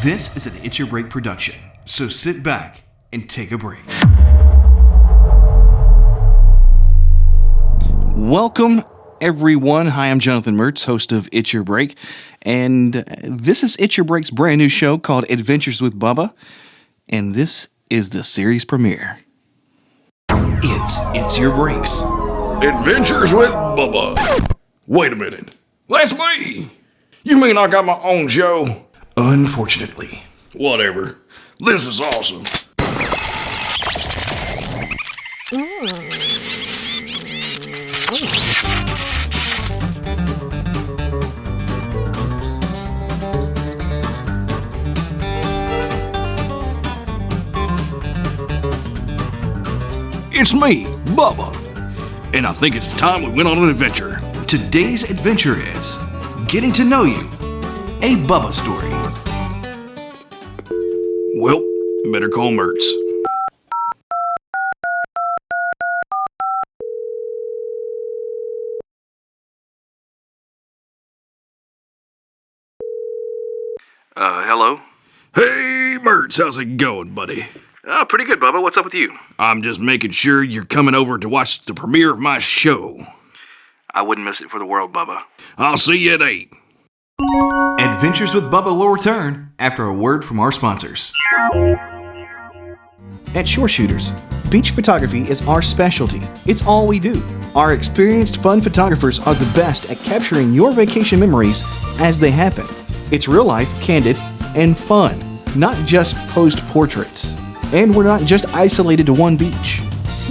This is an It's Your Break production, so sit back and take a break. Welcome, everyone. Hi, I'm Jonathan Mertz, host of It's Your Break, and this is It's Your Break's brand new show called Adventures with Bubba, and this is the series premiere. It's Your Break's Adventures with Bubba. Wait a minute. That's me. You mean I got my own show? Unfortunately. Whatever. This is awesome. It's me, Bubba. And I think it's time we went on an adventure. Today's adventure is getting to know you, a Bubba story. Well, better call Mertz. Hello? Hey, Mertz, how's it going, buddy? Pretty good, Bubba. What's up with you? I'm just making sure you're coming over to watch the premiere of my show. I wouldn't miss it for the world, Bubba. I'll see you at 8. Adventures with Bubba will return after a word from our sponsors. At Shore Shooters, beach photography is our specialty. It's all we do. Our experienced, fun photographers are the best at capturing your vacation memories as they happen. It's real life, candid, and fun, not just posed portraits. And we're not just isolated to one beach.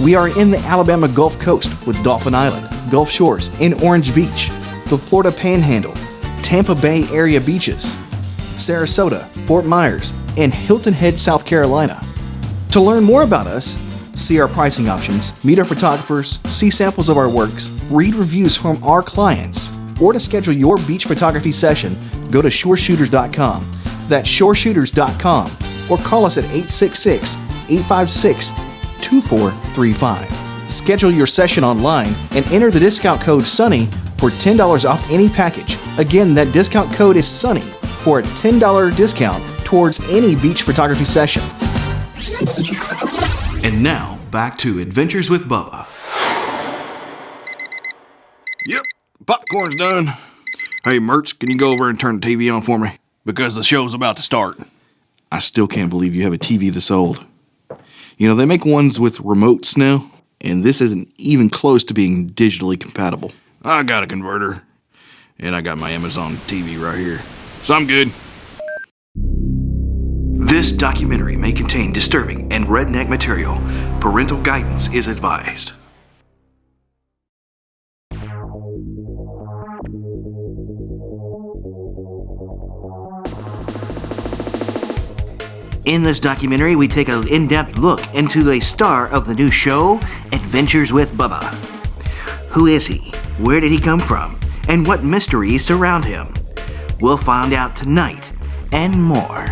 We are in the Alabama Gulf Coast with Dolphin Island, Gulf Shores, and Orange Beach, the Florida Panhandle, Tampa Bay area beaches, Sarasota, Fort Myers, and Hilton Head, South Carolina. To learn more about us, see our pricing options, meet our photographers, see samples of our works, read reviews from our clients, or to schedule your beach photography session, go to shoreshooters.com. That's shoreshooters.com, or call us at 866-856-2435. Schedule your session online and enter the discount code SUNNY for $10 off any package. Again, that discount code is SUNNY for a $10 discount towards any beach photography session. And now, back to Adventures with Bubba. Yep, popcorn's done. Hey, Mertz, can you go over and turn the TV on for me? Because the show's about to start. I still can't believe you have a TV this old. You know, they make ones with remotes now, and this isn't even close to being digitally compatible. I got a converter, and I got my Amazon TV right here, so I'm good. This documentary may contain disturbing and redneck material. Parental guidance is advised. In this documentary, we take an in-depth look into a star of the new show, Adventures with Bubba. Who is he? Where did he come from? And what mysteries surround him? We'll find out tonight and more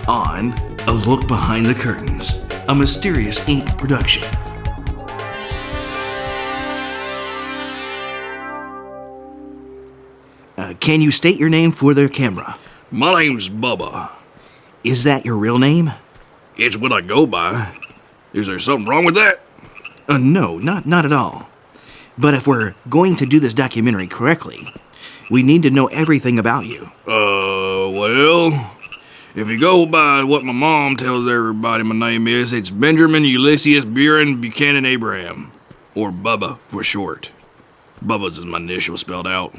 on A Look Behind the Curtains, a Mysterious Inc. production. Can you state your name for the camera? My name's Bubba. Is that your real name? It's what I go by. Is there something wrong with that? No, not at all. But if we're going to do this documentary correctly, we need to know everything about you. Well, if you go by what my mom tells everybody my name is, it's Benjamin Ulysses Buren Buchanan Abraham, or Bubba for short. Bubba's is my initial spelled out.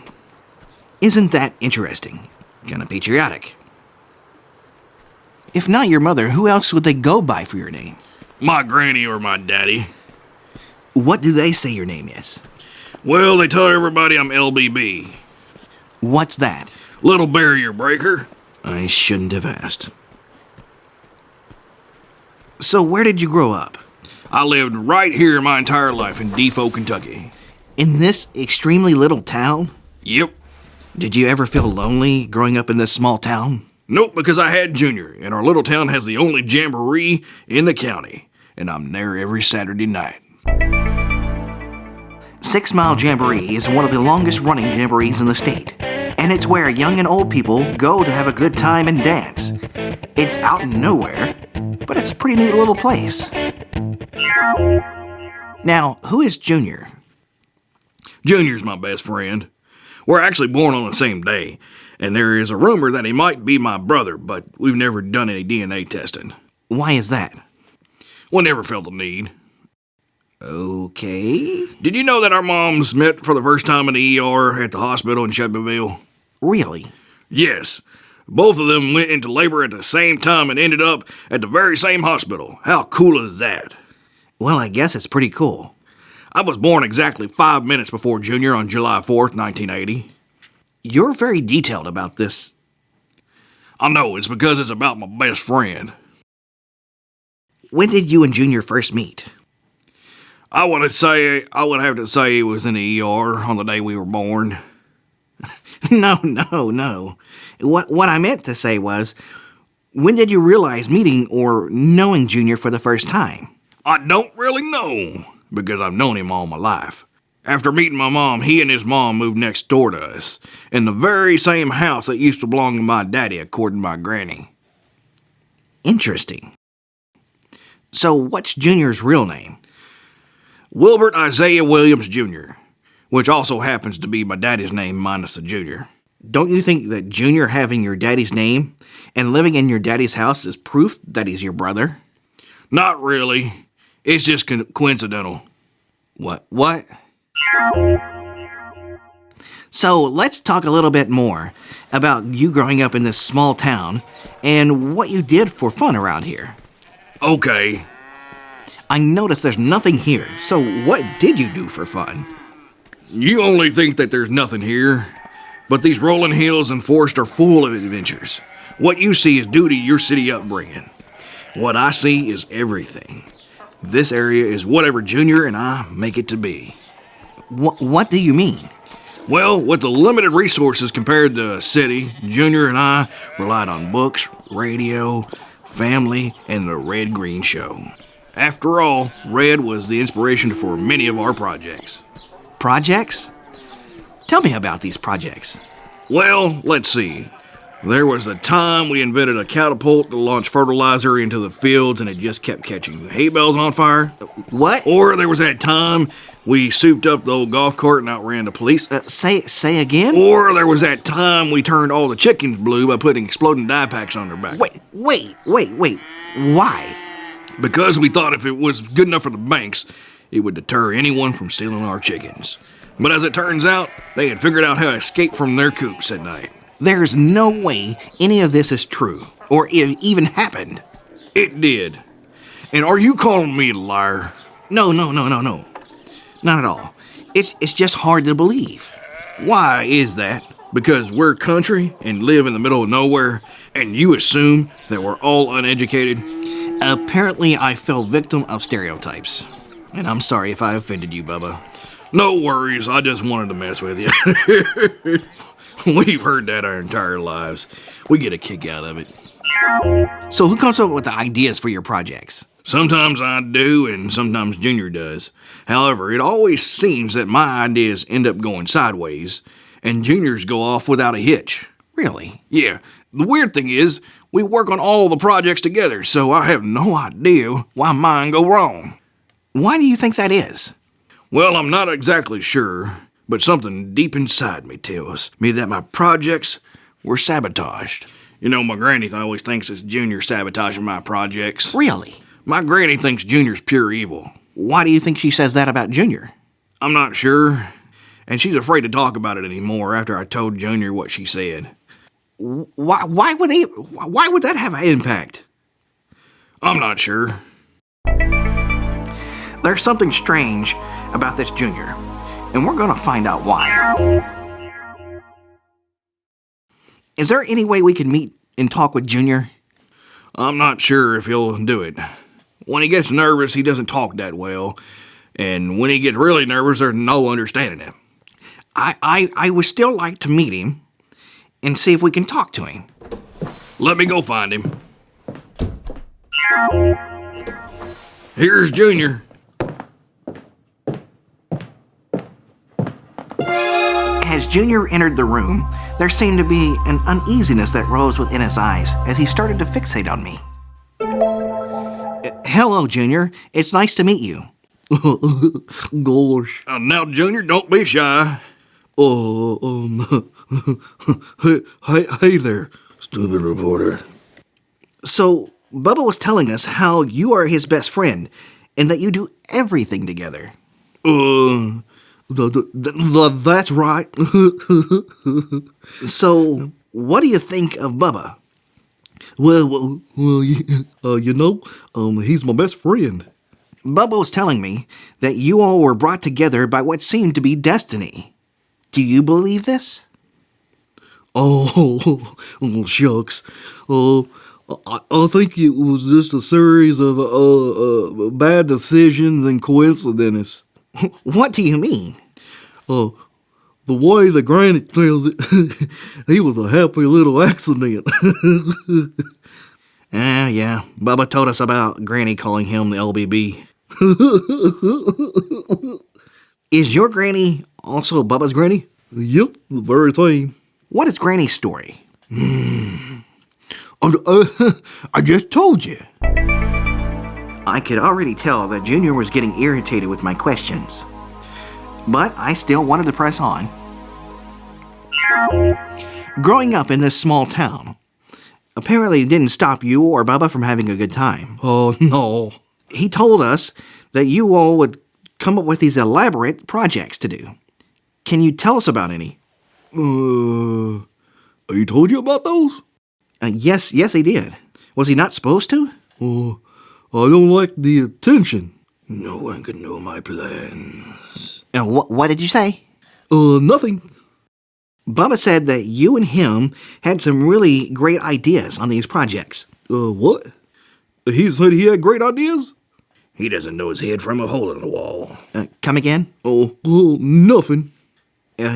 Isn't that interesting? Kind of patriotic. If not your mother, who else would they go by for your name? My granny or my daddy. What do they say your name is? Well, they tell everybody I'm LBB. What's that? Little barrier breaker. I shouldn't have asked. So where did you grow up? I lived right here my entire life in Defoe, Kentucky. In this extremely little town? Yep. Did you ever feel lonely growing up in this small town? Nope, because I had Junior, and our little town has the only jamboree in the county, and I'm there every Saturday night. 6 Mile Jamboree is one of the longest running jamborees in the state, and it's where young and old people go to have a good time and dance. It's out in nowhere, but it's a pretty neat little place. Now, who is Junior? Junior's my best friend. We're actually born on the same day, and there is a rumor that he might be my brother, but we've never done any DNA testing. Why is that? We never felt the need. Okay. Did you know that our moms met for the first time in the ER at the hospital in Shelbyville? Really? Yes. Both of them went into labor at the same time and ended up at the very same hospital. How cool is that? Well, I guess it's pretty cool. I was born exactly 5 minutes before Junior on July 4th, 1980. You're very detailed about this. I know, it's because it's about my best friend. When did you and Junior first meet? I would have to say it was in the ER on the day we were born. No. What I meant to say was, when did you realize meeting or knowing Junior for the first time? I don't really know, because I've known him all my life. After meeting my mom, he and his mom moved next door to us, in the very same house that used to belong to my daddy, according to my granny. Interesting. So what's Junior's real name? Wilbert Isaiah Williams, Jr., which also happens to be my daddy's name minus the junior. Don't you think that Junior having your daddy's name and living in your daddy's house is proof that he's your brother? Not really. It's just coincidental. What? So let's talk a little bit more about you growing up in this small town and what you did for fun around here. Okay. I noticed there's nothing here, so what did you do for fun? You only think that there's nothing here, but these rolling hills and forests are full of adventures. What you see is due to your city upbringing. What I see is everything. This area is whatever Junior and I make it to be. What do you mean? Well, with the limited resources compared to a city, Junior and I relied on books, radio, family, and the Red Green Show. After all, Red was the inspiration for many of our projects. Projects? Tell me about these projects. Well, let's see. There was a time we invented a catapult to launch fertilizer into the fields and it just kept catching hay bales on fire. What? Or there was that time we souped up the old golf cart and outran the police. Say again? Or there was that time we turned all the chickens blue by putting exploding dye packs on their back. Wait. Why? Because we thought if it was good enough for the banks, it would deter anyone from stealing our chickens. But as it turns out, they had figured out how to escape from their coops at night. There's no way any of this is true, or it even happened. It did. And are you calling me a liar? No. Not at all. It's just hard to believe. Why is that? Because we're country and live in the middle of nowhere, and you assume that we're all uneducated? Apparently, I fell victim of stereotypes. And I'm sorry if I offended you, Bubba. No worries, I just wanted to mess with you. We've heard that our entire lives. We get a kick out of it. So who comes up with the ideas for your projects? Sometimes I do, and sometimes Junior does. However, it always seems that my ideas end up going sideways, and Junior's go off without a hitch. Really? Yeah. The weird thing is, we work on all the projects together, so I have no idea why mine go wrong. Why do you think that is? Well, I'm not exactly sure, but something deep inside me tells me that my projects were sabotaged. You know, my granny always thinks it's Junior sabotaging my projects. Really? My granny thinks Junior's pure evil. Why do you think she says that about Junior? I'm not sure, and she's afraid to talk about it anymore after I told Junior what she said. Why would that have an impact? I'm not sure. There's something strange about this Junior, and we're gonna find out why. Is there any way we can meet and talk with Junior? I'm not sure if he'll do it. When he gets nervous, he doesn't talk that well, and when he gets really nervous, there's no understanding him. I would still like to meet him and see if we can talk to him. Let me go find him. Here's Junior. As Junior entered the room, There seemed to be an uneasiness that rose within his eyes as he started to fixate on me. Hello, Junior. It's nice to meet you. Gosh. Now, Junior, don't be shy. Hey there, Stupid reporter. So, Bubba was telling us how you are his best friend and that you do everything together. That's right. So, what do you think of Bubba? He's my best friend. Bubba was telling me that you all were brought together by what seemed to be destiny. Do you believe this? Oh, shucks. I think it was just a series of bad decisions and coincidences. What do you mean? The way the granny tells it, he was a happy little accident. Yeah. Bubba told us about Granny calling him the LBB. Is your Granny also Bubba's Granny? Yep, the very same. What is Granny's story? I just told you. I could already tell that Junior was getting irritated with my questions. But I still wanted to press on. Growing up in this small town apparently didn't stop you or Bubba from having a good time. Oh, no. He told us that you all would come up with these elaborate projects to do. Can you tell us about any? He told you about those? Yes, he did. Was he not supposed to? I don't like the attention. No one can know my plans. What did you say? Nothing. Bubba said that you and him had some really great ideas on these projects. What? He said he had great ideas? He doesn't know his head from a hole in the wall. Come again? Nothing.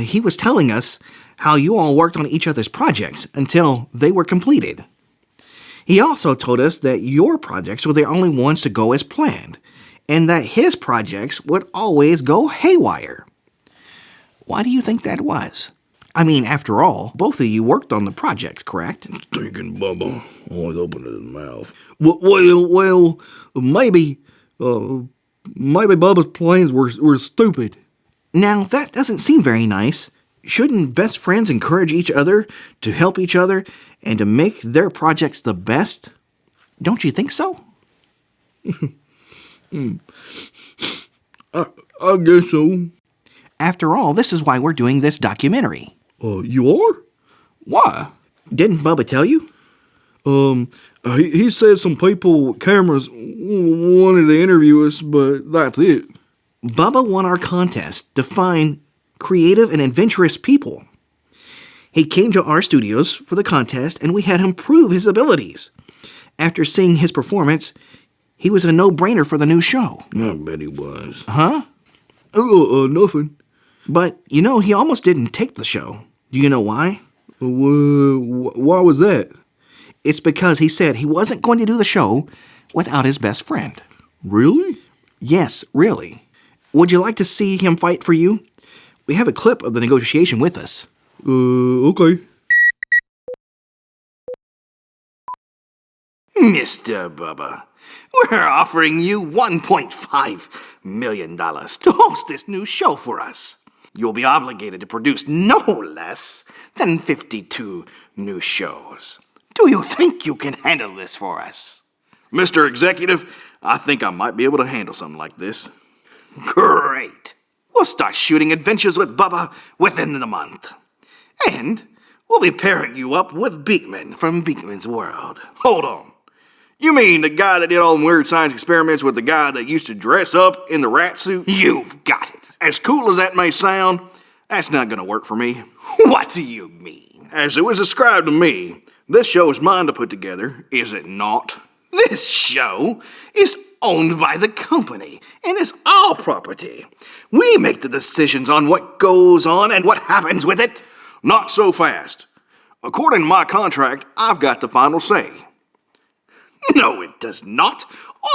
He was telling us how you all worked on each other's projects until they were completed. He also told us that your projects were the only ones to go as planned, and that his projects would always go haywire. Why do you think that was? I mean, after all, both of you worked on the projects, correct? Thinking Bubba always opened his mouth. Well, maybe Bubba's plans were stupid. Now, that doesn't seem very nice. Shouldn't best friends encourage each other to help each other and to make their projects the best? Don't you think so? I guess so. After all, this is why we're doing this documentary. You are? Why? Didn't Bubba tell you? He said some people with cameras wanted to interview us, but that's it. Bubba won our contest to find creative and adventurous people. He came to our studios for the contest, and we had him prove his abilities. After seeing his performance, he was a no-brainer for the new show. I bet he was. Huh? Nothing. But, he almost didn't take the show. Do you know why? Why was that? It's because he said he wasn't going to do the show without his best friend. Really? Yes, really. Would you like to see him fight for you? We have a clip of the negotiation with us. Okay. Mr. Bubba, we're offering you $1.5 million to host this new show for us. You'll be obligated to produce no less than 52 new shows. Do you think you can handle this for us? Mr. Executive, I think I might be able to handle something like this. Great. We'll start shooting Adventures with Bubba within the month. And we'll be pairing you up with Beekman from Beekman's World. Hold on. You mean the guy that did all them weird science experiments with the guy that used to dress up in the rat suit? You've got it. As cool as that may sound, that's not gonna work for me. What do you mean? As it was described to me, this show is mine to put together, is it not? This show is owned by the company and is our property. We make the decisions on what goes on and what happens with it. Not so fast. According to my contract, I've got the final say. No, it does not.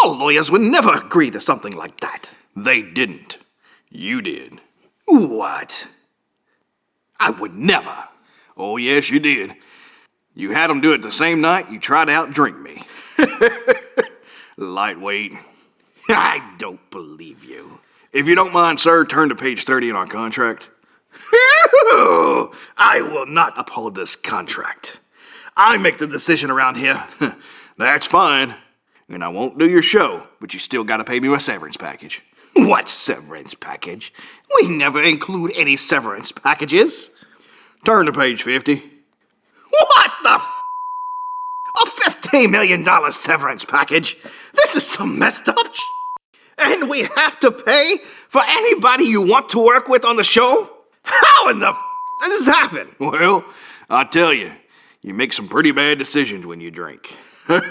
All lawyers would never agree to something like that. They didn't. You did. What? I would never. Oh, yes, you did. You had them do it the same night you tried to outdrink me. Lightweight. I don't believe you. If you don't mind, sir, turn to page 30 in our contract. I will not uphold this contract. I make the decision around here. That's fine. And I won't do your show, but you still gotta pay me my severance package. What severance package? We never include any severance packages. Turn to page 50. What the A $15 million severance package? This is some messed up And we have to pay for anybody you want to work with on the show? How in the does this happen? Well, I tell you, you make some pretty bad decisions when you drink. So,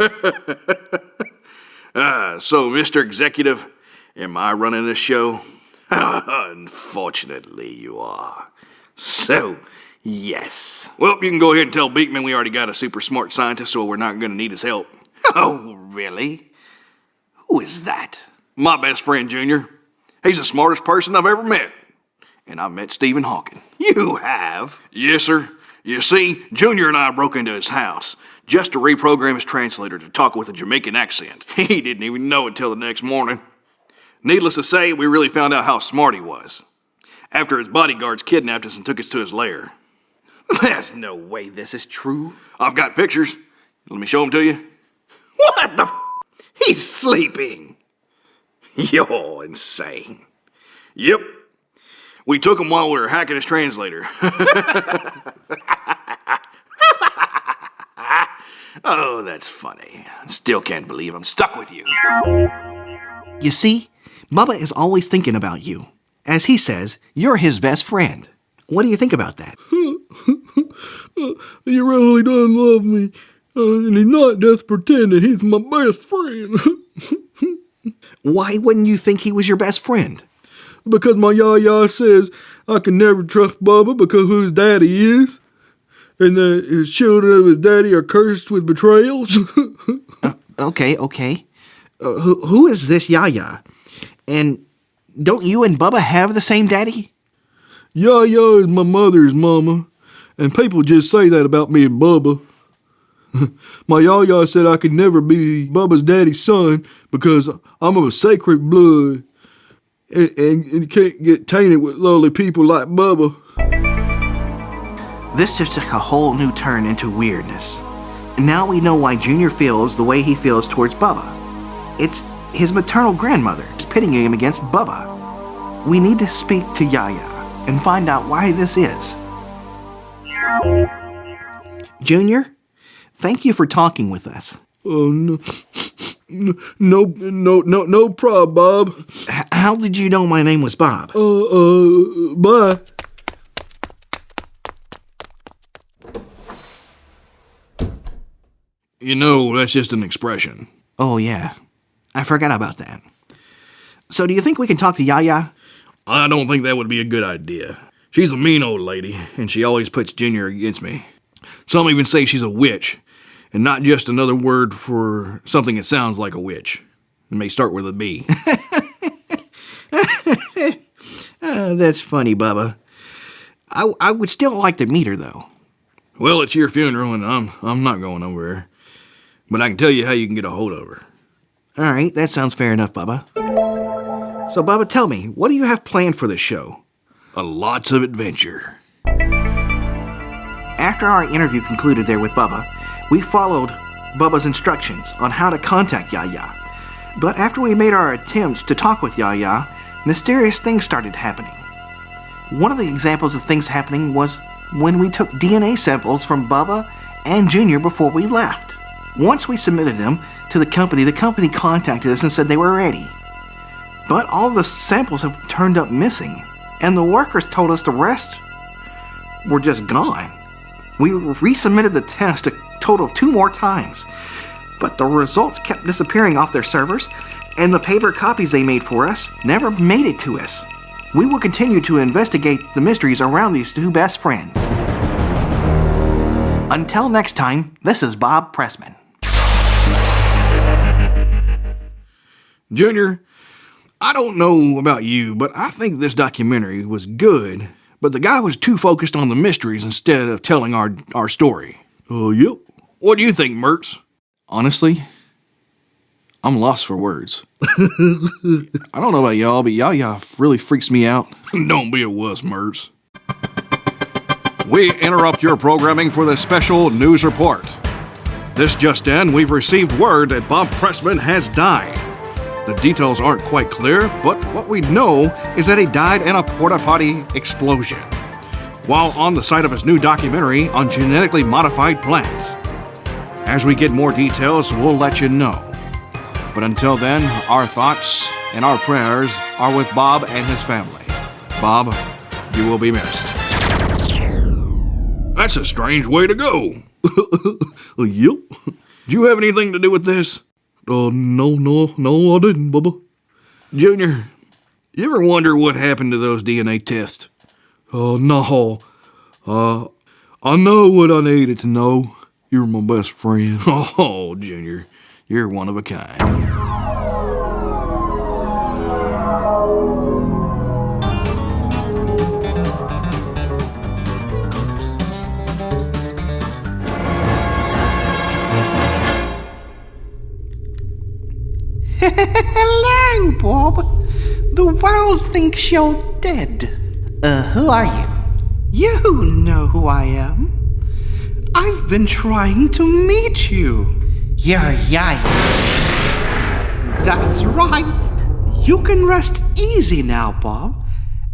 Mr. Executive, am I running this show? Unfortunately, you are. So, yes. Well, you can go ahead and tell Beekman we already got a super smart scientist, so we're not going to need his help. Oh, really? Who is that? My best friend, Junior. He's the smartest person I've ever met. And I've met Stephen Hawking. You have? Yes, sir. You see, Junior and I broke into his house just to reprogram his translator to talk with a Jamaican accent. He didn't even know it till the next morning. Needless to say, we really found out how smart he was after his bodyguards kidnapped us and took us to his lair. There's no way this is true. I've got pictures. Let me show them to you. What the He's sleeping. You're insane. Yep. We took him while we were hacking his translator. Oh, that's funny. Still can't believe I'm stuck with you. You see, Bubba is always thinking about you. As he says, you're his best friend. What do you think about that? He really does love me. And he's not just pretending. He's my best friend. Why wouldn't you think he was your best friend? Because my yaya says I can never trust Bubba because of who his daddy is. And that his children of his daddy are cursed with betrayals. Okay. Who is this Yaya? And don't you and Bubba have the same daddy? Yaya is my mother's mama. And people just say that about me and Bubba. My yaya said I could never be Bubba's daddy's son because I'm of a sacred blood. And you can't get tainted with lowly people like Bubba. This just took a whole new turn into weirdness. Now we know why Junior feels the way he feels towards Bubba. It's his maternal grandmother pitting him against Bubba. We need to speak to Yaya and find out why this is. Junior, thank you for talking with us. Oh, no problem, Bob. How did you know my name was Bob? Bye. You know, that's just an expression. Oh, yeah. I forgot about that. So do you think we can talk to Yaya? I don't think that would be a good idea. She's a mean old lady, and she always puts Junior against me. Some even say she's a witch, and not just another word for something that sounds like a witch. It may start with a B. That's funny, Bubba. I would still like to meet her, though. Well, it's your funeral, and I'm not going over there. But I can tell you how you can get a hold of her. All right, that sounds fair enough, Bubba. So, Bubba, tell me, what do you have planned for this show? Lots of adventure. After our interview concluded there with Bubba, we followed Bubba's instructions on how to contact Yaya. But after we made our attempts to talk with Yaya, mysterious things started happening. One of the examples of things happening was when we took DNA samples from Bubba and Junior before we left. Once we submitted them to the company contacted us and said they were ready. But all of the samples have turned up missing, and the workers told us the rest were just gone. We resubmitted the test a total of 2 more times, but the results kept disappearing off their servers, and the paper copies they made for us never made it to us. We will continue to investigate the mysteries around these 2 best friends. Until next time, this is Bob Pressman. Junior, I don't know about you, but I think this documentary was good, but the guy was too focused on the mysteries instead of telling our story. Yep. What do you think, Mertz? Honestly, I'm lost for words. I don't know about y'all, but Yaya really freaks me out. Don't be a wuss, Mertz. We interrupt your programming for the special news report. This just in, we've received word that Bob Pressman has died. The details aren't quite clear, but what we know is that he died in a porta-potty explosion while on the site of his new documentary on genetically modified plants. As we get more details, we'll let you know. But until then, our thoughts and our prayers are with Bob and his family. Bob, you will be missed. That's a strange way to go. Yep. Do you have anything to do with this? No, I didn't, Bubba. Junior, you ever wonder what happened to those DNA tests? No. I know what I needed to know. You're my best friend. Oh, Junior, you're one of a kind. Hello, Bob. The world thinks you're dead. Who are you? You know who I am. I've been trying to meet you. You're Yaya. That's right. You can rest easy now, Bob,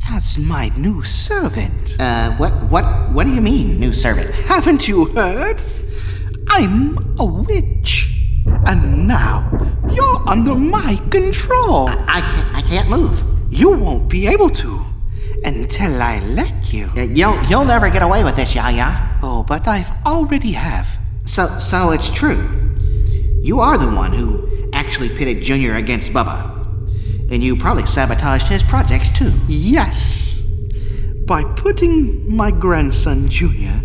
as my new servant. What do you mean, new servant? Haven't you heard? I'm a witch. And now you're under my control. I can't move. You won't be able to until I let you. You'll never get away with this, Yaya. Oh, but I've already have. So it's true. You are the one who actually pitted Junior against Bubba. And you probably sabotaged his projects too. Yes. By putting my grandson Junior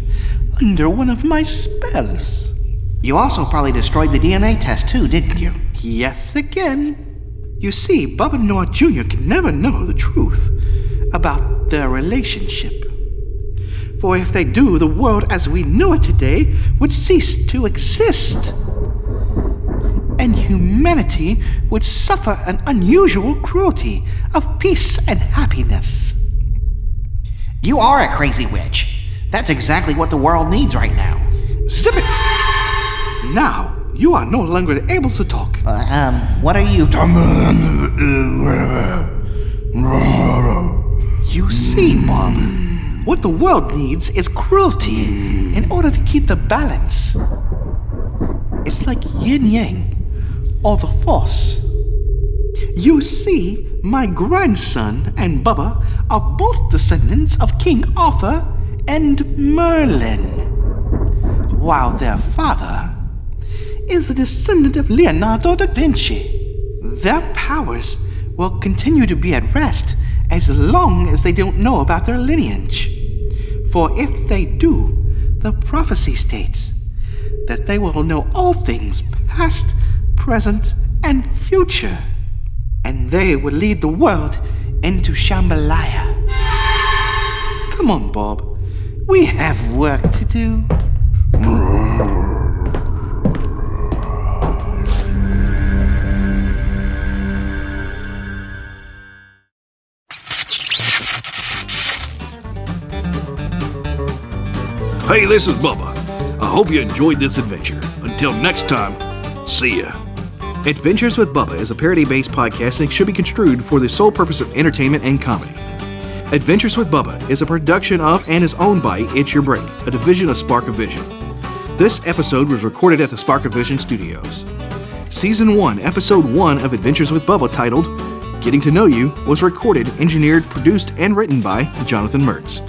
under one of my spells. You also probably destroyed the DNA test too, didn't you? Yes, again. You see, Bubba Noir Jr. can never know the truth about their relationship. For if they do, the world as we know it today would cease to exist. And humanity would suffer an unusual cruelty of peace and happiness. You are a crazy witch. That's exactly what the world needs right now. Zip it! Now, you are no longer able to talk. What are you... You see, Bob, what the world needs is cruelty in order to keep the balance. It's like yin-yang, or the force. You see, my grandson and Bubba are both descendants of King Arthur and Merlin, while their father is a descendant of Leonardo da Vinci. Their powers will continue to be at rest as long as they don't know about their lineage. For if they do, the prophecy states that they will know all things past, present, and future, and they will lead the world into Shambhalaya. Come on, Bob. We have work to do. Hey, this is Bubba. I hope you enjoyed this adventure. Until next time, see ya. Adventures with Bubba is a parody-based podcast and should be construed for the sole purpose of entertainment and comedy. Adventures with Bubba is a production of and is owned by It's Your Break, a division of Spark of Vision. This episode was recorded at the Spark of Vision Studios. Season 1, Episode 1 of Adventures with Bubba, titled Getting to Know You, was recorded, engineered, produced, and written by Jonathan Mertz.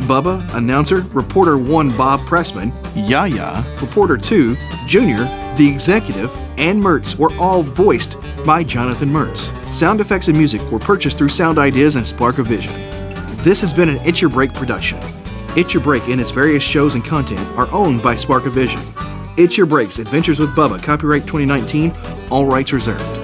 Bubba, announcer, Reporter 1 Bob Pressman, Yaya, Reporter 2 Junior, the executive, and Mertz were all voiced by Jonathan Mertz. Sound effects and music were purchased through Sound Ideas and Spark of Vision. This has been an It's Your Break production. It's Your Break and its various shows and content are owned by Spark of Vision. It's Your Break's Adventures with Bubba, copyright 2019, all rights reserved.